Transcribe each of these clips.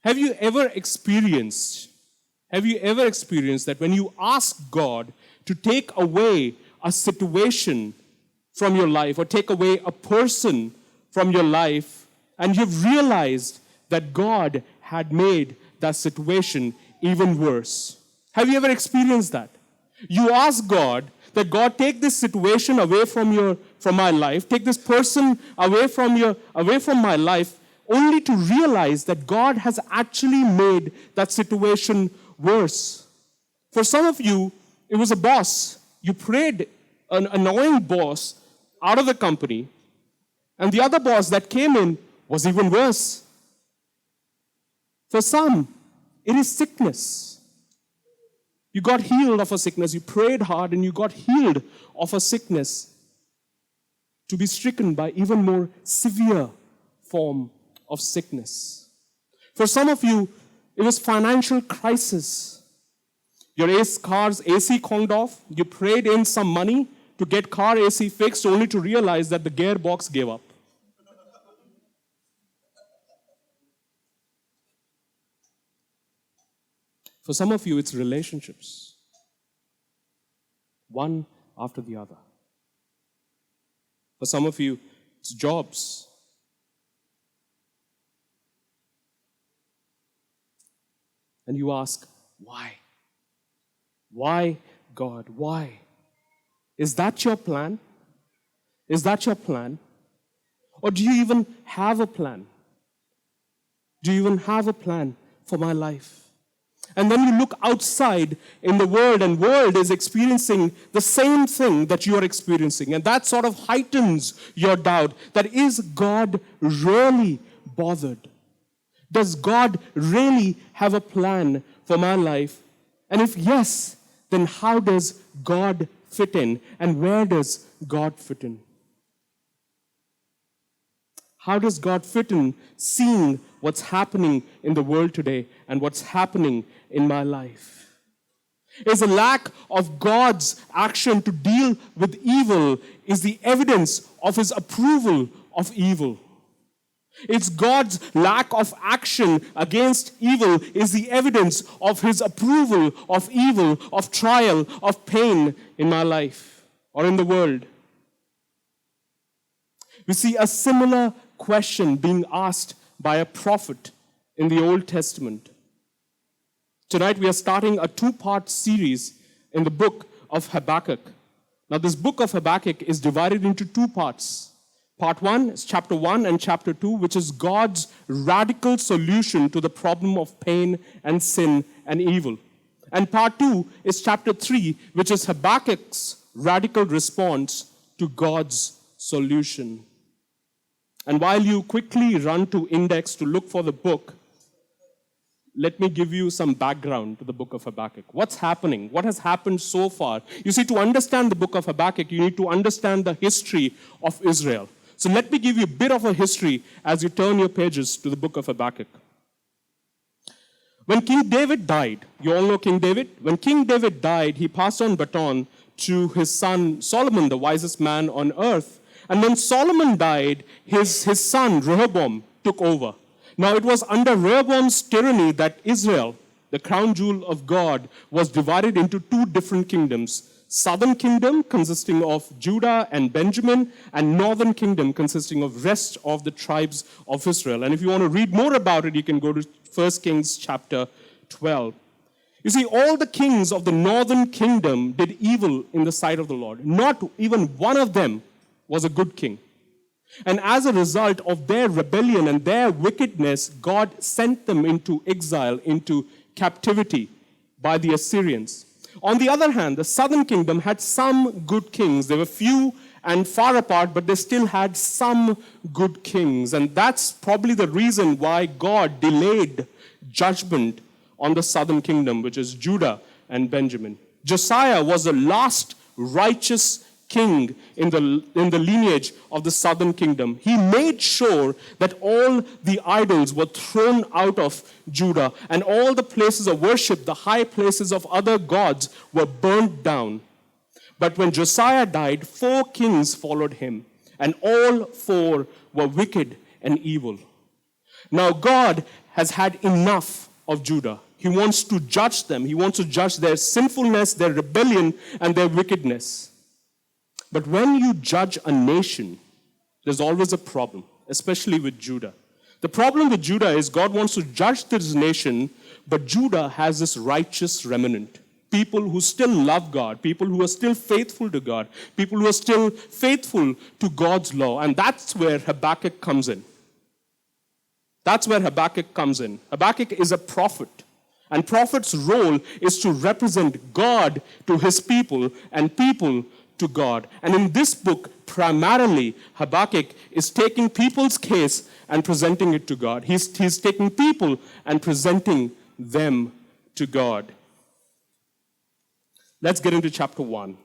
Have you ever experienced that when you ask God to take away a situation from your life or take away a person from your life, and you've realized that God had made that situation even worse? Have you ever experienced that? You ask God that, God, take this situation away from my life, take this person away from my life, only to realize that God has actually made that situation worse. For some of you, it was a boss. You prayed an annoying boss out of the company, and the other boss that came in was even worse. For some, it is sickness. You got healed of a sickness. You prayed hard and you got healed of a sickness to be stricken by even more severe form of sickness. For some of you, it was financial crisis. Your car's AC conked off. You prayed in some money to get car AC fixed, only to realize that the gearbox gave up. For some of you, it's relationships, one after the other. For some of you, it's jobs. And you ask, why? Why, God? Why? Is that your plan? Is that your plan? Or do you even have a plan? Do you even have a plan for my life? And then you look outside in the world, and world is experiencing the same thing that you are experiencing. And that sort of heightens your doubt that, is God really bothered? Does God really have a plan for my life? And if yes, then how does God fit in? And where does God fit in? How does God fit in seeing what's happening in the world today and what's happening in my life? Is a lack of God's action to deal with evil is the evidence of his approval of evil. It's God's lack of action against evil is the evidence of his approval of evil, of trial, of pain in my life or in the world. We see a similar question being asked by a prophet in the Old Testament. Tonight we are starting a 2-part series in the book of Habakkuk. Now this book of Habakkuk is divided into 2 parts. Part 1 is chapter 1 and chapter 2, which is God's radical solution to the problem of pain and sin and evil. And part 2 is chapter 3, which is Habakkuk's radical response to God's solution. And while you quickly run to index to look for the book, let me give you some background to the book of Habakkuk. What's happening? What has happened so far? You see, to understand the book of Habakkuk, you need to understand the history of Israel. So let me give you a bit of a history as you turn your pages to the book of Habakkuk. When King David died, you all know King David? When King David died, he passed on baton to his son Solomon, the wisest man on earth. And when Solomon died, his son Rehoboam took over. Now it was under Rehoboam's tyranny that Israel, the crown jewel of God, was divided into 2 different kingdoms. Southern kingdom consisting of Judah and Benjamin, and northern kingdom consisting of rest of the tribes of Israel. And if you want to read more about it, you can go to 1 Kings chapter 12. You see, all the kings of the northern kingdom did evil in the sight of the Lord. Not even one of them was a good king. And as a result of their rebellion and their wickedness, God sent them into exile, into captivity by the Assyrians. On the other hand, the southern kingdom had some good kings. They were few and far apart, but they still had some good kings. And that's probably the reason why God delayed judgment on the southern kingdom, which is Judah and Benjamin. Josiah was the last righteous king in the lineage of the southern kingdom. He made sure that all the idols were thrown out of Judah, and all the places of worship, the high places of other gods, were burned down. But when Josiah died, 4 kings followed him, and all 4 were wicked and evil. Now God has had enough of Judah. He wants to judge them. He wants to judge their sinfulness, their rebellion, and their wickedness. But when you judge a nation, there's always a problem, especially with Judah. The problem with Judah is God wants to judge this nation, but Judah has this righteous remnant. People who still love God, people who are still faithful to God, people who are still faithful to God's law. And that's where Habakkuk comes in. That's where Habakkuk comes in. Habakkuk is a prophet. And prophet's role is to represent God to his people and people to God. And in this book, primarily, Habakkuk is taking people's case and presenting it to God. He's taking people and presenting them to God. Let's get into chapter 1.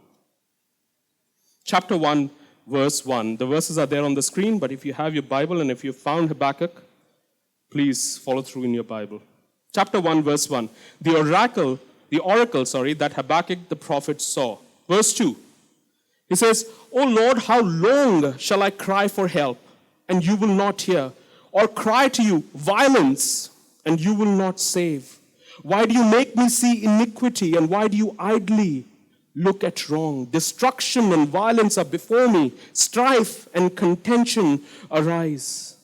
Chapter 1, verse 1. The verses are there on the screen, but if you have your Bible and if you found Habakkuk, please follow through in your Bible. Chapter 1, verse 1. The oracle that Habakkuk the prophet saw. Verse 2. He says, O Lord, how long shall I cry for help, and you will not hear? Or cry to you, violence, and you will not save? Why do you make me see iniquity, and why do you idly look at wrong? Destruction and violence are before me. Strife and contention arise.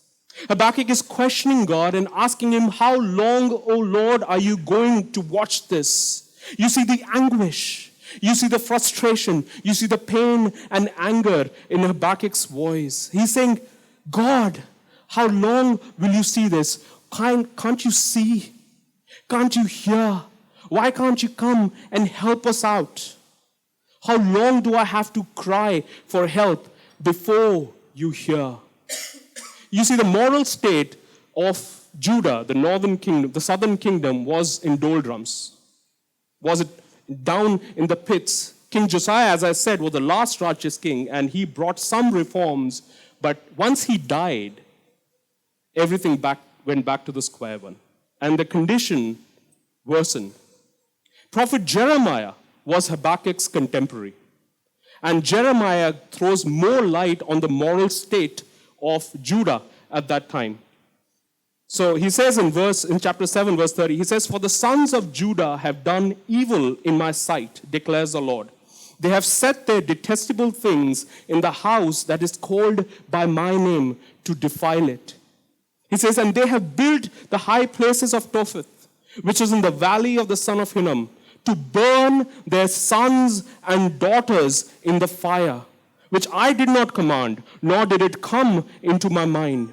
Habakkuk is questioning God and asking him, how long, O Lord, are you going to watch this? You see the anguish. You see the frustration. You see the pain and anger in Habakkuk's voice. He's saying, God, how long will you see this? Can't you see? Can't you hear? Why can't you come and help us out? How long do I have to cry for help before you hear? You see, the moral state of Judah, the northern kingdom, the southern kingdom, was in doldrums. Was it down in the pits? King Josiah, as I said, was the last righteous king, and he brought some reforms, but once he died, everything went back to the square one. And the condition worsened. Prophet Jeremiah was Habakkuk's contemporary. And Jeremiah throws more light on the moral state of Judah at that time. So he says in chapter 7, verse 30, he says, For the sons of Judah have done evil in my sight, declares the Lord. They have set their detestable things in the house that is called by my name to defile it. He says, and they have built the high places of Topheth, which is in the valley of the son of Hinnom, to burn their sons and daughters in the fire, which I did not command, nor did it come into my mind.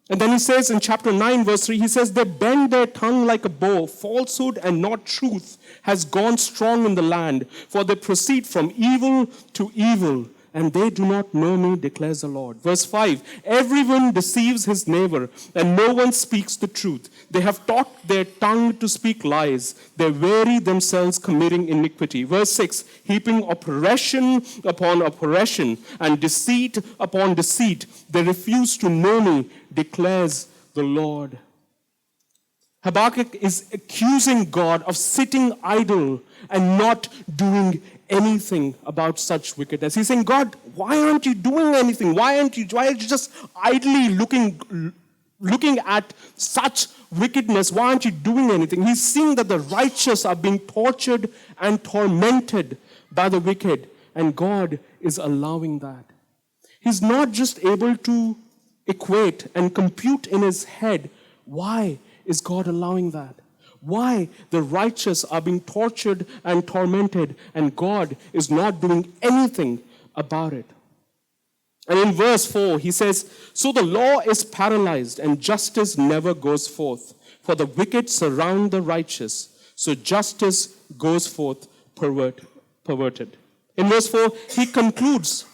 And then he says in chapter 9, verse 3, he says, they bend their tongue like a bow. Falsehood and not truth has gone strong in the land, for they proceed from evil to evil, and they do not know me, declares the Lord. Verse 5, everyone deceives his neighbor, and no one speaks the truth. They have taught their tongue to speak lies. They weary themselves committing iniquity. Verse 6, heaping oppression upon oppression and deceit upon deceit. They refuse to know me, declares the Lord. Habakkuk is accusing God of sitting idle and not doing anything about such wickedness. He's saying, God, why aren't you doing anything? Why are you just idly looking at such wickedness? Why aren't you doing anything? He's seeing that the righteous are being tortured and tormented by the wicked, and God is allowing that. He's not just able to equate and compute in his head, why is God allowing that? Why the righteous are being tortured and tormented, and God is not doing anything about it. And in verse 4, he says, so the law is paralyzed, and justice never goes forth. For the wicked surround the righteous, so justice goes forth perverted. In verse 4, he concludes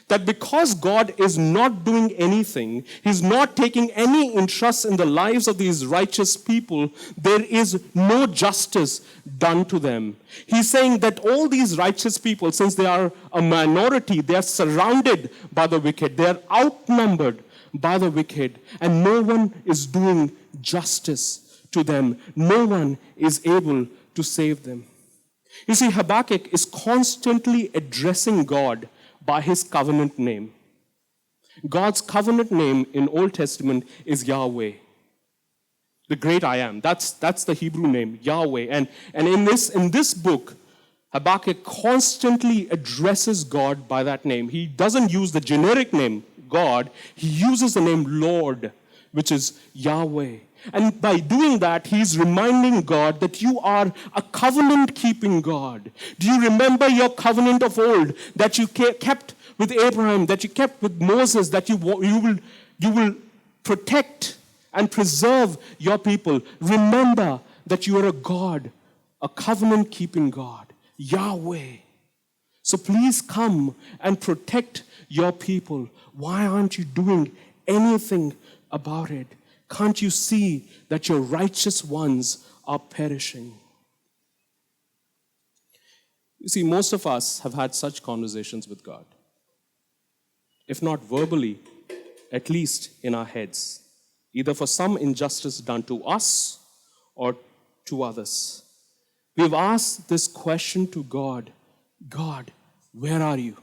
that because God is not doing anything, he's not taking any interest in the lives of these righteous people, there is no justice done to them. He's saying that all these righteous people, since they are a minority, they are surrounded by the wicked, they are outnumbered by the wicked, and no one is doing justice to them. No one is able to save them. You see, Habakkuk is constantly addressing God by his covenant name. God's covenant name in Old Testament is Yahweh. The great I am. That's the Hebrew name, Yahweh. And in this book, Habakkuk constantly addresses God by that name. He doesn't use the generic name, God. He uses the name Lord, which is Yahweh. And by doing that, he's reminding God that you are a covenant-keeping God. Do you remember your covenant of old that you kept with Abraham, that you kept with Moses, that you will protect and preserve your people? Remember that you are a God, a covenant-keeping God, Yahweh. So please come and protect your people. Why aren't you doing anything about it? Can't you see that your righteous ones are perishing? You see, most of us have had such conversations with God. If not verbally, at least in our heads, either for some injustice done to us or to others. We've asked this question to God, God, where are you?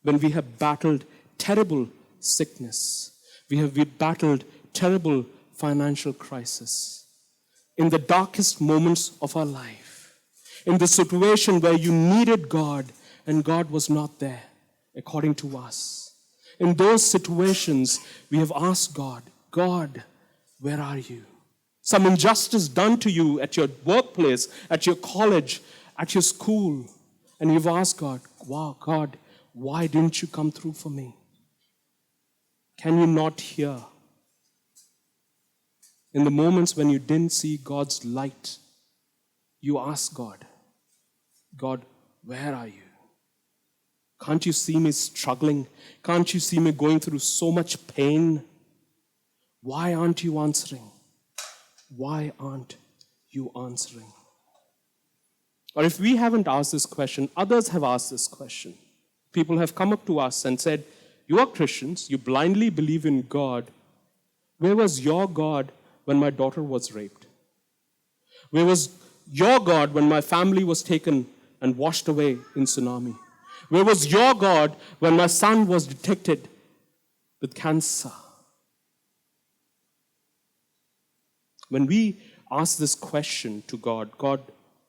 When we have battled terrible sickness, we battled terrible financial crisis. In the darkest moments of our life, in the situation where you needed God and God was not there, according to us. In those situations, we have asked God, God, where are you? Some injustice done to you at your workplace, at your college, at your school, and you've asked God, wow, God, why didn't you come through for me? Can you not hear? In the moments when you didn't see God's light, you ask God, God, where are you? Can't you see me struggling? Can't you see me going through so much pain? Why aren't you answering? Why aren't you answering? Or if we haven't asked this question, others have asked this question. People have come up to us and said, you are Christians, you blindly believe in God. Where was your God when my daughter was raped? Where was your God when my family was taken and washed away in tsunami? Where was your God when my son was detected with cancer? When we ask this question to God, God,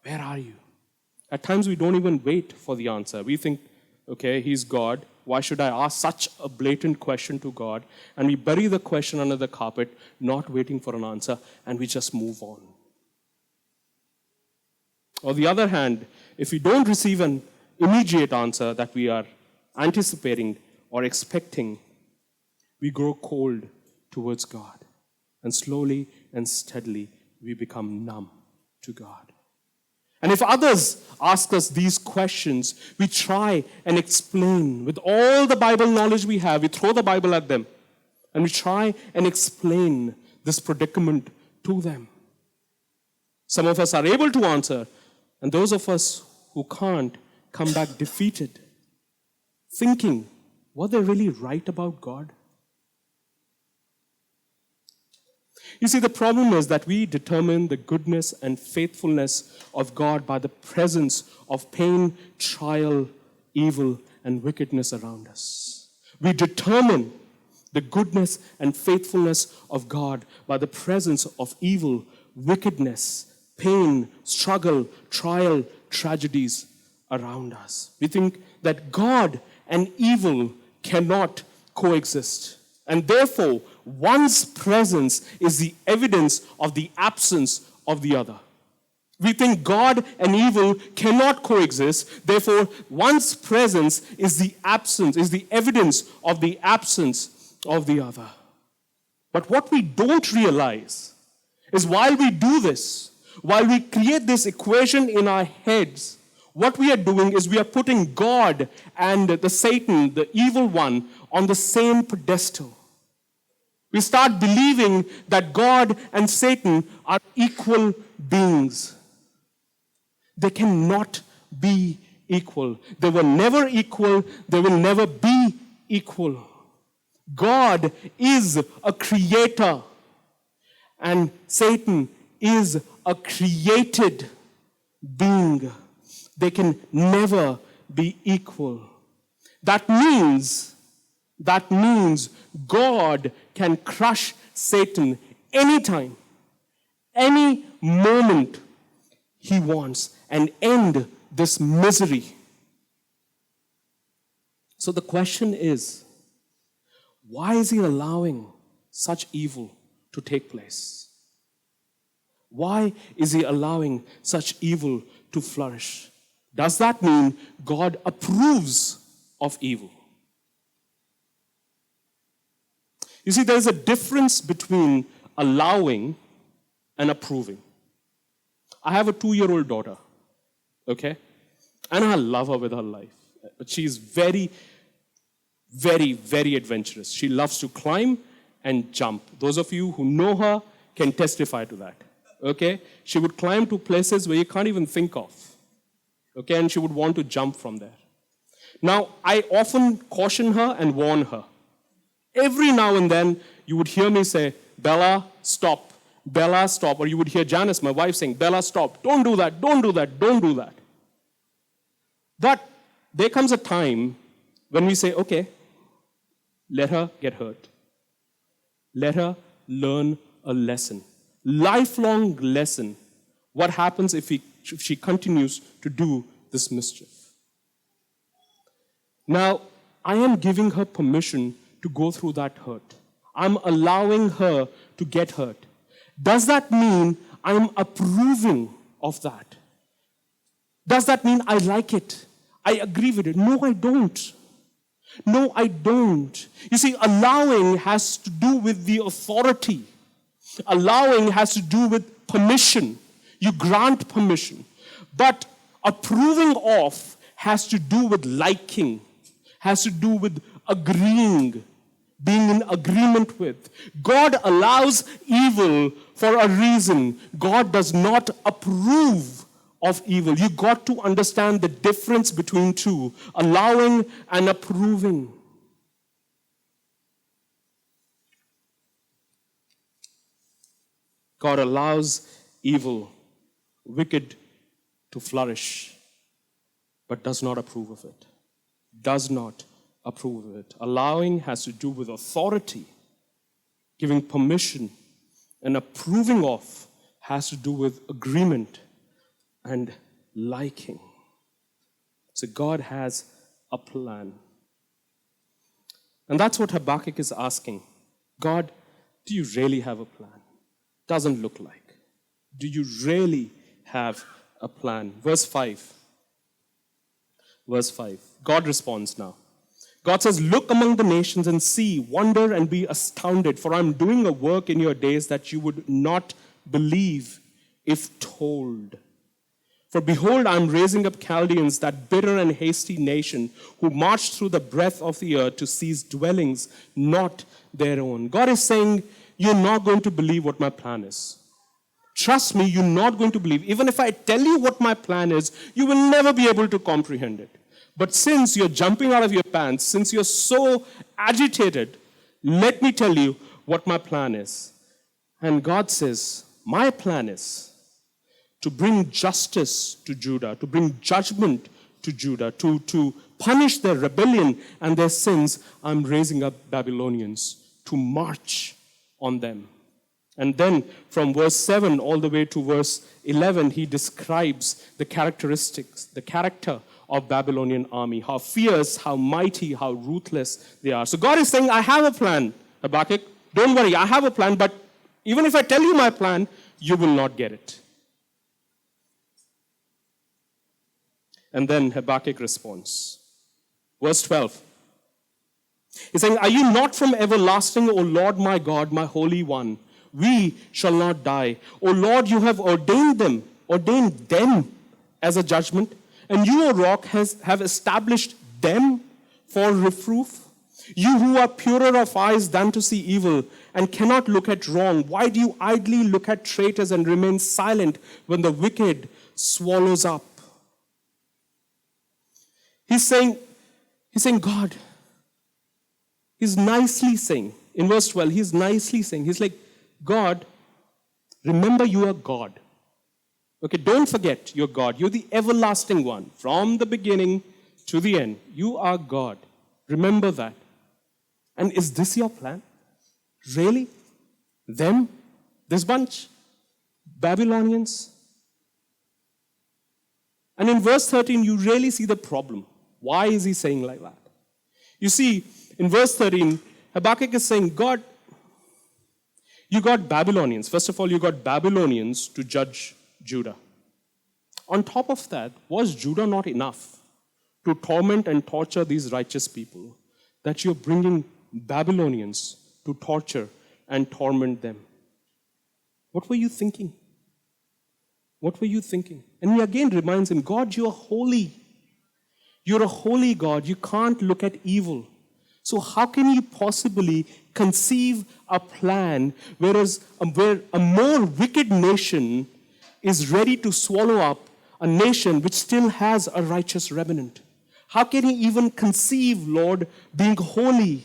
where are you? At times we don't even wait for the answer. We think, okay, he's God. Why should I ask such a blatant question to God? And we bury the question under the carpet, not waiting for an answer, and we just move on. On the other hand, if we don't receive an immediate answer that we are anticipating or expecting, we grow cold towards God. And slowly and steadily, we become numb to God. And if others ask us these questions, we try and explain with all the Bible knowledge we have. We throw the Bible at them and we try and explain this predicament to them. Some of us are able to answer, and those of us who can't come back defeated, thinking, were they really right about God? You see, the problem is that we determine the goodness and faithfulness of God by the presence of pain, trial, evil, and wickedness around us. We determine the goodness and faithfulness of God by the presence of evil, wickedness, pain, struggle, trial, tragedies around us. We think that God and evil cannot coexist. And therefore, one's presence is the evidence of the absence of the other. We think God and evil cannot coexist. Therefore, one's presence is the evidence of the absence of the other. But what we don't realize is while we do this, while we create this equation in our heads, what we are doing is we are putting God and the Satan, the evil one, on the same pedestal. We start believing that God and Satan are equal beings. They cannot be equal. They were never equal. They will never be equal. God is a creator, and Satan is a created being. They can never be equal. That means God can crush Satan anytime, any moment he wants and end this misery. So the question is, why is he allowing such evil to take place? Why is he allowing such evil to flourish? Does that mean God approves of evil? You see, there's a difference between allowing and approving. I have a 2-year-old daughter, okay? And I love her with her life. But she's very, very, very adventurous. She loves to climb and jump. Those of you who know her can testify to that, okay? She would climb to places where you can't even think of, okay? And she would want to jump from there. Now, I often caution her and warn her. Every now and then, you would hear me say, Bella, stop. Bella, stop. Or you would hear Janice, my wife, saying, Bella, stop. Don't do that. Don't do that. Don't do that. But there comes a time when we say, okay, let her get hurt. Let her learn a lesson. Lifelong lesson. What happens if she continues to do this mischief? Now, I am giving her permission to go through that hurt. I'm allowing her to get hurt. Does that mean I'm approving of that? Does that mean I like it? I agree with it? No, I don't. No, I don't. You see, allowing has to do with the authority. Allowing has to do with permission. You grant permission. But approving of has to do with liking, has to do with agreeing, being in agreement with. God allows evil for a reason. God does not approve of evil. You got to understand the difference between two, allowing and approving. God allows evil, wicked to flourish, but does not approve of it. Does not approve of it. Allowing has to do with authority, giving permission, and approving of has to do with agreement and liking. So God has a plan. And that's what Habakkuk is asking. God, do you really have a plan? Doesn't look like. Do you really have a plan? Verse 5. Verse 5. God responds now. God says, look among the nations and see, wonder and be astounded, for I'm doing a work in your days that you would not believe if told. For behold, I'm raising up Chaldeans, that bitter and hasty nation, who march through the breadth of the earth to seize dwellings not their own. God is saying, you're not going to believe what my plan is. Trust me, you're not going to believe. Even if I tell you what my plan is, you will never be able to comprehend it. But since you're jumping out of your pants, since you're so agitated, let me tell you what my plan is. And God says, my plan is to bring justice to Judah, to bring judgment to Judah, to punish their rebellion and their sins. I'm raising up Babylonians to march on them. And then from verse 7 all the way to verse 11, he describes the characteristics, the character of Babylonian army, how fierce, how mighty, how ruthless they are. So God is saying, I have a plan, Habakkuk. Don't worry, I have a plan, but even if I tell you my plan, you will not get it. And then Habakkuk responds. Verse 12. He's saying, are you not from everlasting, O Lord my God, my Holy One? We shall not die. O Lord, you have ordained them as a judgment, and you, O rock, have established them for reproof. You who are purer of eyes than to see evil and cannot look at wrong, why do you idly look at traitors and remain silent when the wicked swallows up? He's saying, God, he's nicely saying, in verse 12, he's nicely saying, he's like, God, remember you are God. Okay, don't forget you're God. You're the everlasting one. From the beginning to the end, you are God. Remember that. And is this your plan? Really? Them? This bunch, Babylonians. And in verse 13, you really see the problem. Why is he saying like that? You see, in verse 13, Habakkuk is saying, God, you got Babylonians. First of all, you got Babylonians to judge Judah. On top of that, was Judah not enough to torment and torture these righteous people, that you're bringing Babylonians to torture and torment them? What were you thinking? What were you thinking? And he again reminds him, God, you are holy. You're a holy God. You can't look at evil. So how can you possibly conceive a plan where a more wicked nation is ready to swallow up a nation which still has a righteous remnant? How can he even conceive, Lord, being holy,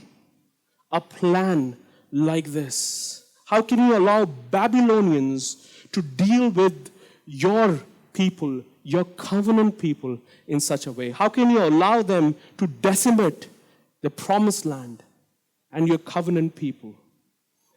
a plan like this? How can you allow Babylonians to deal with your people, your covenant people, in such a way? How can you allow them to decimate the promised land and your covenant people?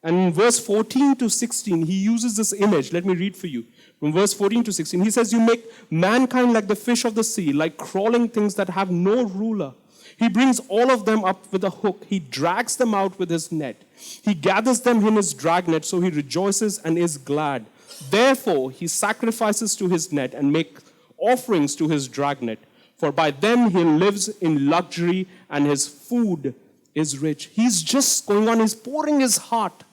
And in verse 14 to 16, he uses this image. Let me read for you. From verse 14 to 16, he says, you make mankind like the fish of the sea, like crawling things that have no ruler. He brings all of them up with a hook. He drags them out with his net. He gathers them in his dragnet, so he rejoices and is glad. Therefore, he sacrifices to his net and makes offerings to his dragnet. For by them he lives in luxury and his food is rich. He's just going on, he's pouring his heart.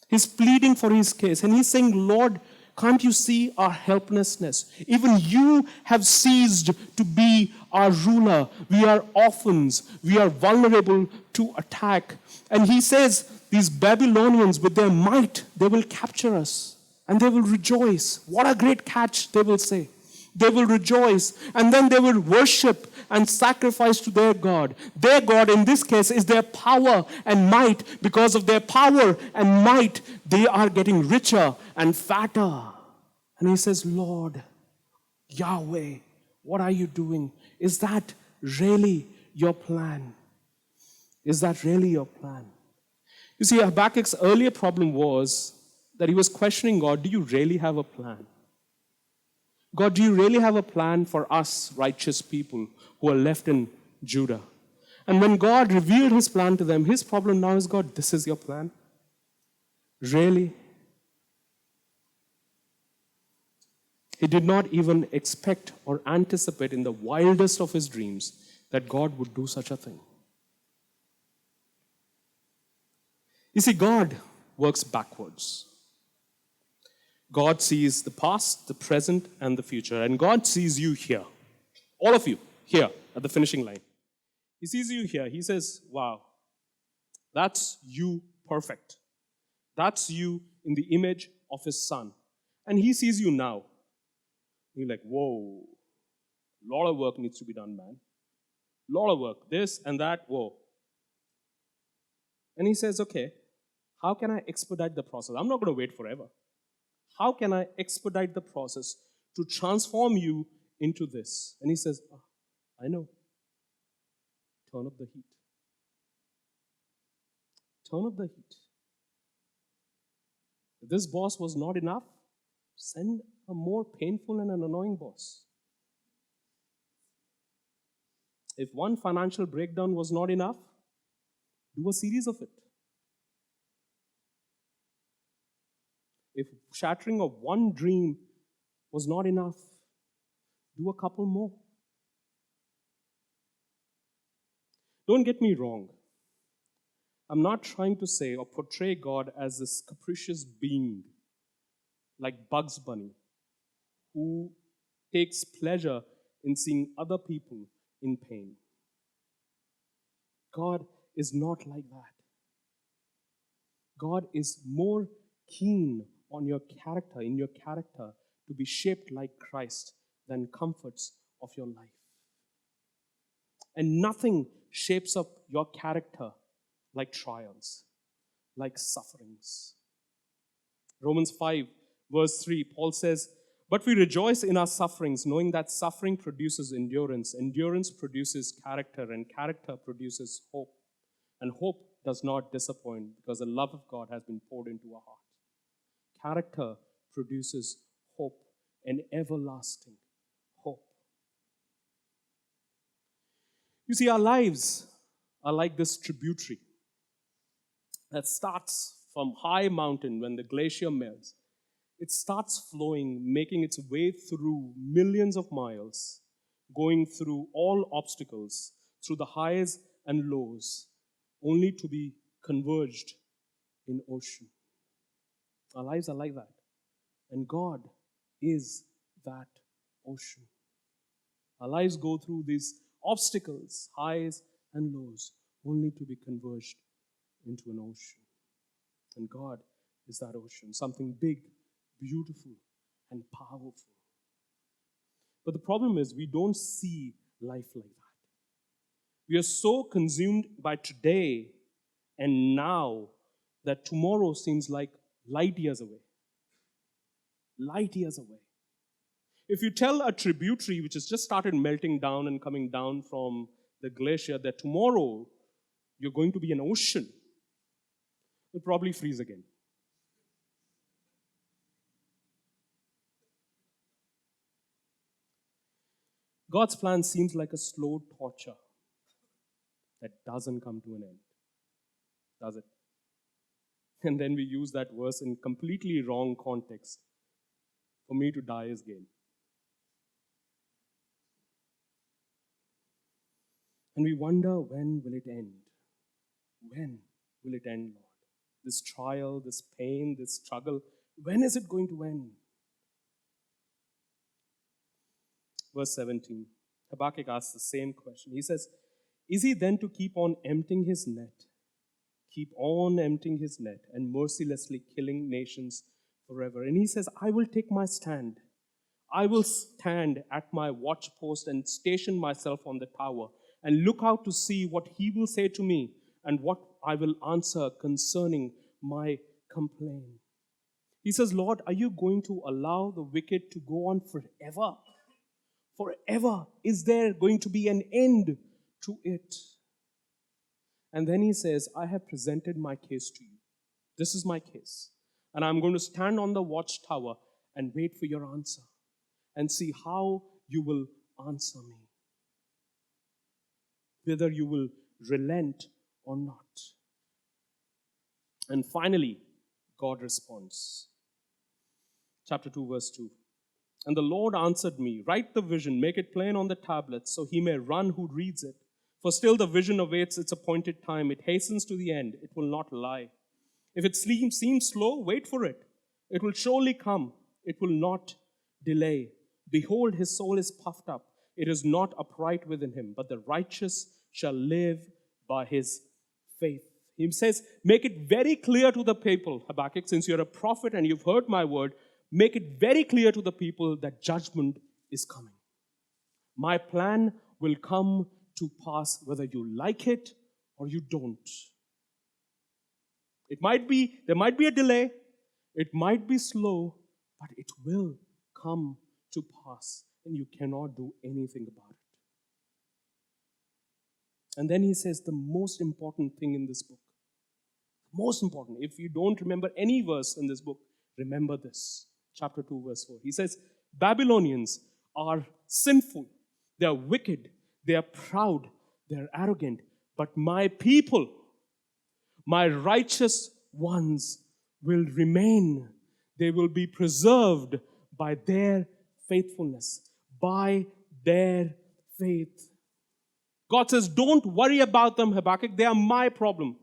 He's pleading for his case. And he's saying, Lord, can't you see our helplessness? Even you have ceased to be our ruler. We are orphans. We are vulnerable to attack. And he says, these Babylonians, with their might, they will capture us. And they will rejoice. What a great catch, they will say. They will rejoice. And then they will worship and sacrifice to their God. Their God, in this case, is their power and might. Because of their power and might, they are getting richer and fatter. And he says, Lord, Yahweh, what are you doing? Is that really your plan? Is that really your plan? You see, Habakkuk's earlier problem was that he was questioning God, do you really have a plan? God, do you really have a plan for us, righteous people who are left in Judah? And when God revealed his plan to them, his problem now is, God, this is your plan? Really? He did not even expect or anticipate in the wildest of his dreams that God would do such a thing. You see, God works backwards. God sees the past, the present, and the future. And God sees you here. All of you here at the finishing line. He sees you here. He says, wow, that's you perfect. That's you in the image of his son. And he sees you now. You're like, whoa, a lot of work needs to be done, man. A lot of work. This and that, whoa. And he says, okay, how can I expedite the process? I'm not going to wait forever. How can I expedite the process to transform you into this? And he says, I know. Turn up the heat. Turn up the heat. If this boss was not enough, send a more painful and an annoying boss. If one financial breakdown was not enough, do a series of it. If shattering of one dream was not enough, do a couple more. Don't get me wrong. I'm not trying to say or portray God as this capricious being like Bugs Bunny who takes pleasure in seeing other people in pain. God is not like that. God is more keen on your character, in your character, to be shaped like Christ than comforts of your life. And nothing shapes up your character like trials, like sufferings. Romans 5, verse 3, Paul says, but we rejoice in our sufferings, knowing that suffering produces endurance. Endurance produces character, and character produces hope. And hope does not disappoint, because the love of God has been poured into our heart. Character produces hope, an everlasting hope. You see, our lives are like this tributary that starts from high mountain when the glacier melts. It starts flowing, making its way through millions of miles, going through all obstacles, through the highs and lows, only to be converged in ocean. Our lives are like that. And God is that ocean. Our lives go through these obstacles, highs and lows, only to be converged into an ocean. And God is that ocean, something big, beautiful, and powerful. But the problem is we don't see life like that. We are so consumed by today and now that tomorrow seems like light years away. Light years away. If you tell a tributary which has just started melting down and coming down from the glacier that tomorrow you're going to be an ocean, it'll probably freeze again. God's plan seems like a slow torture that doesn't come to an end, does it? And then we use that verse in completely wrong context. For me to die is gain. And we wonder, when will it end? When will it end, Lord? This trial, this pain, this struggle, when is it going to end? Verse 17, Habakkuk asks the same question. He says, is he then to keep on emptying his net? Keep on emptying his net and mercilessly killing nations forever. And he says, I will take my stand. I will stand at my watchpost and station myself on the tower and look out to see what he will say to me and what I will answer concerning my complaint. He says, Lord, are you going to allow the wicked to go on forever? Forever. Is there going to be an end to it? And then he says, I have presented my case to you. This is my case. And I'm going to stand on the watchtower and wait for your answer and see how you will answer me. Whether you will relent or not. And finally, God responds. Chapter 2, verse 2. And the Lord answered me, write the vision, make it plain on the tablets, so he may run who reads it. For still the vision awaits its appointed time. It hastens to the end. It will not lie. If it seems slow, wait for it. It will surely come. It will not delay. Behold, his soul is puffed up. It is not upright within him, but the righteous shall live by his faith. He says, make it very clear to the people, Habakkuk, since you're a prophet and you've heard my word, make it very clear to the people that judgment is coming. My plan will come to pass whether you like it or you don't. There might be a delay, it might be slow, but it will come to pass and you cannot do anything about it. And then he says the most important thing in this book, most important, if you don't remember any verse in this book, remember this. Chapter 2, verse 4. He says, Babylonians are sinful, they are wicked, they are proud, they are arrogant, but my people, my righteous ones will remain. They will be preserved by their faithfulness, by their faith. God says, don't worry about them, Habakkuk. They are my problem.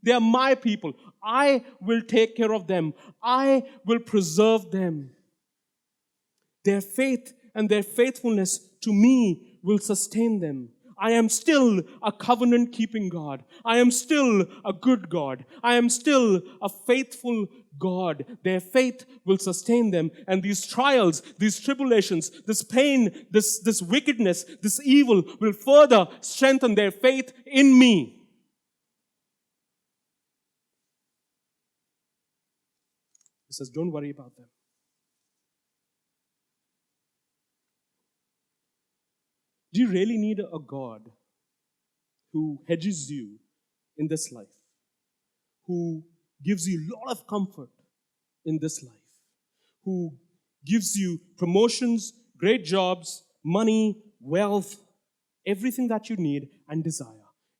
They are my people. I will take care of them. I will preserve them. Their faith and their faithfulness to me will sustain them. I am still a covenant-keeping God. I am still a good God. I am still a faithful God. Their faith will sustain them. And these trials, these tribulations, this pain, this wickedness, this evil will further strengthen their faith in me. He says, don't worry about them. Do you really need a God who hedges you in this life, who gives you a lot of comfort, in this life, who gives you promotions, great jobs, money, wealth, everything that you need and desire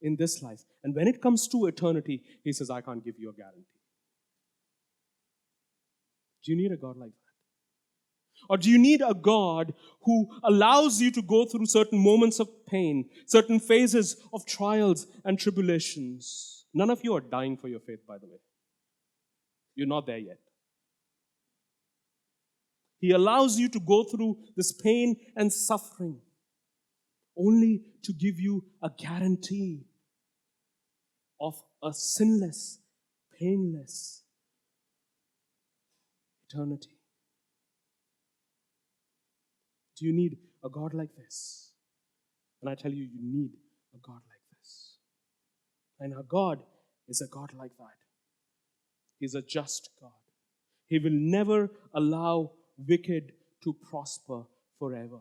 in this life. And when it comes to eternity, he says, I can't give you a guarantee. Do you need a God like that? Or do you need a God who allows you to go through certain moments of pain, certain phases of trials and tribulations? None of you are dying for your faith, by the way. You're not there yet. He allows you to go through this pain and suffering only to give you a guarantee of a sinless, painless eternity. Do you need a God like this? And I tell you, you need a God like this. And our God is a God like that. He's a just God. He will never allow wicked to prosper forever.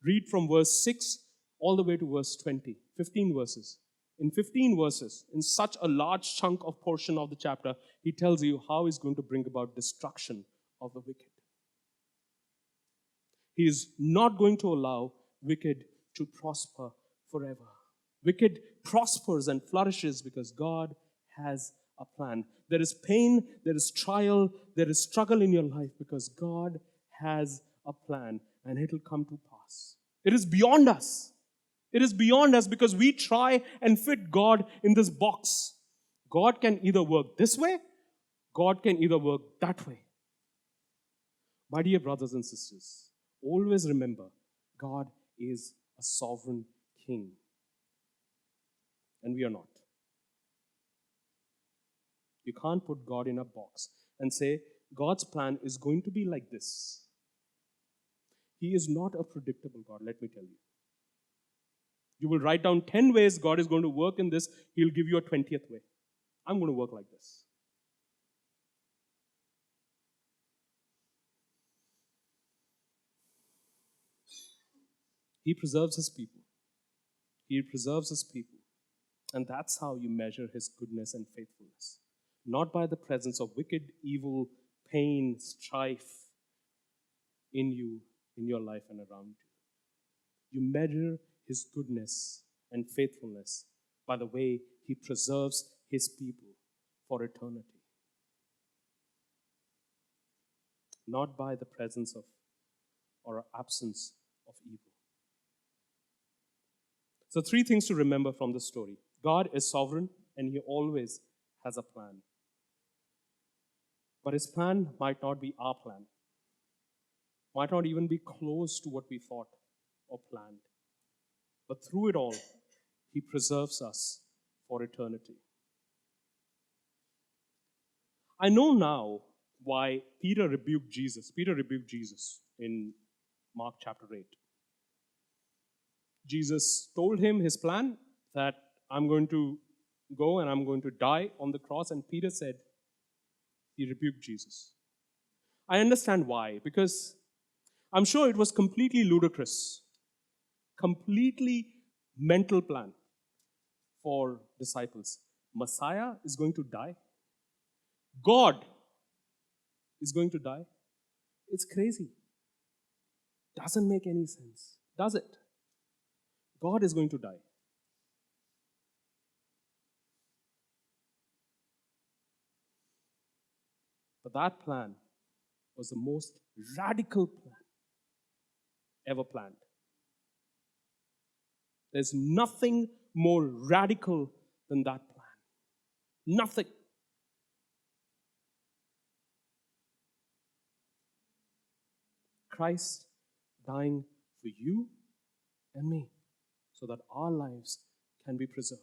Read from verse 6 all the way to verse 20, 15 verses. In 15 verses, in such a large chunk of portion of the chapter, he tells you how he's going to bring about destruction of the wicked. He is not going to allow wicked to prosper forever. Wicked prospers and flourishes because God has a plan. There is pain, there is trial, there is struggle in your life because God has a plan and it will come to pass. It is beyond us. It is beyond us because we try and fit God in this box. God can either work this way, God can either work that way. My dear brothers and sisters, always remember, God is a sovereign king. And we are not. You can't put God in a box and say, God's plan is going to be like this. He is not a predictable God, let me tell you. You will write down 10 ways God is going to work in this. He'll give you a 20th way. I'm going to work like this. He preserves his people. He preserves his people. And that's how you measure his goodness and faithfulness. Not by the presence of wicked, evil, pain, strife in you, in your life and around you. You measure his goodness and faithfulness by the way he preserves his people for eternity. Not by the presence of or absence of evil. So 3 things to remember from this story. God is sovereign and he always has a plan. But his plan might not be our plan. Might not even be close to what we thought or planned. But through it all, he preserves us for eternity. I know now why Peter rebuked Jesus. Peter rebuked Jesus in Mark chapter 8. Jesus told him his plan that I'm going to go and I'm going to die on the cross. And Peter said, he rebuked Jesus. I understand why. Because I'm sure it was completely ludicrous. Completely mental plan for disciples. Messiah is going to die. God is going to die. It's crazy. Doesn't make any sense. Does it? God is going to die. But that plan was the most radical plan ever planned. There's nothing more radical than that plan. Nothing. Christ dying for you and me so that our lives can be preserved.